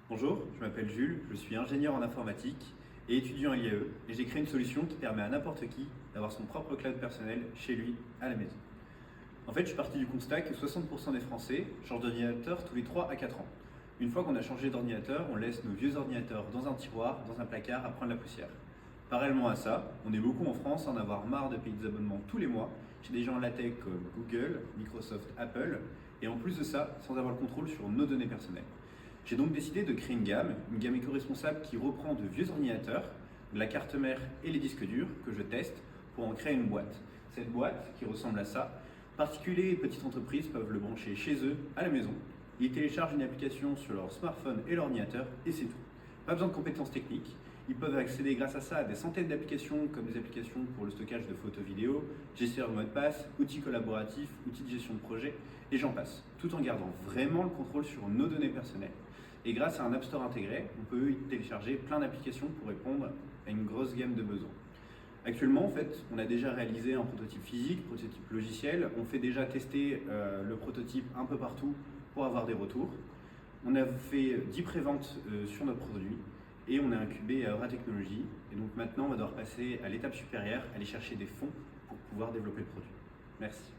Bonjour, je m'appelle Jules, je suis ingénieur en informatique et étudiant à l'IAE et j'ai créé une solution qui permet à n'importe qui d'avoir son propre cloud personnel chez lui, à la maison. En fait, je suis parti du constat que 60% des Français changent d'ordinateur tous les 3 à 4 ans. Une fois qu'on a changé d'ordinateur, on laisse nos vieux ordinateurs dans un tiroir, dans un placard à prendre la poussière. Parallèlement à ça, on est beaucoup en France à en avoir marre de payer des abonnements tous les mois chez des gens à la tech comme Google, Microsoft, Apple, et en plus de ça, sans avoir le contrôle sur nos données personnelles. J'ai donc décidé de créer une gamme éco-responsable qui reprend de vieux ordinateurs, de la carte mère et les disques durs que je teste pour en créer une boîte. Cette boîte, qui ressemble à ça, particuliers et petites entreprises peuvent le brancher chez eux, à la maison. Ils téléchargent une application sur leur smartphone et l'ordinateur et c'est tout. Pas besoin de compétences techniques. Ils peuvent accéder grâce à ça à des centaines d'applications comme des applications pour le stockage de photos vidéo, gestionnaire de mot de passe, outils collaboratifs, outils de gestion de projet et j'en passe, tout en gardant vraiment le contrôle sur nos données personnelles. Et grâce à un App Store intégré, on peut y télécharger plein d'applications pour répondre à une grosse gamme de besoins. Actuellement, en fait, on a déjà réalisé un prototype physique, prototype logiciel. On fait déjà tester le prototype un peu partout pour avoir des retours. On a fait 10 préventes sur notre produit et on a incubé à Aura Technologies. Et donc maintenant, on va devoir passer à l'étape supérieure, aller chercher des fonds pour pouvoir développer le produit. Merci.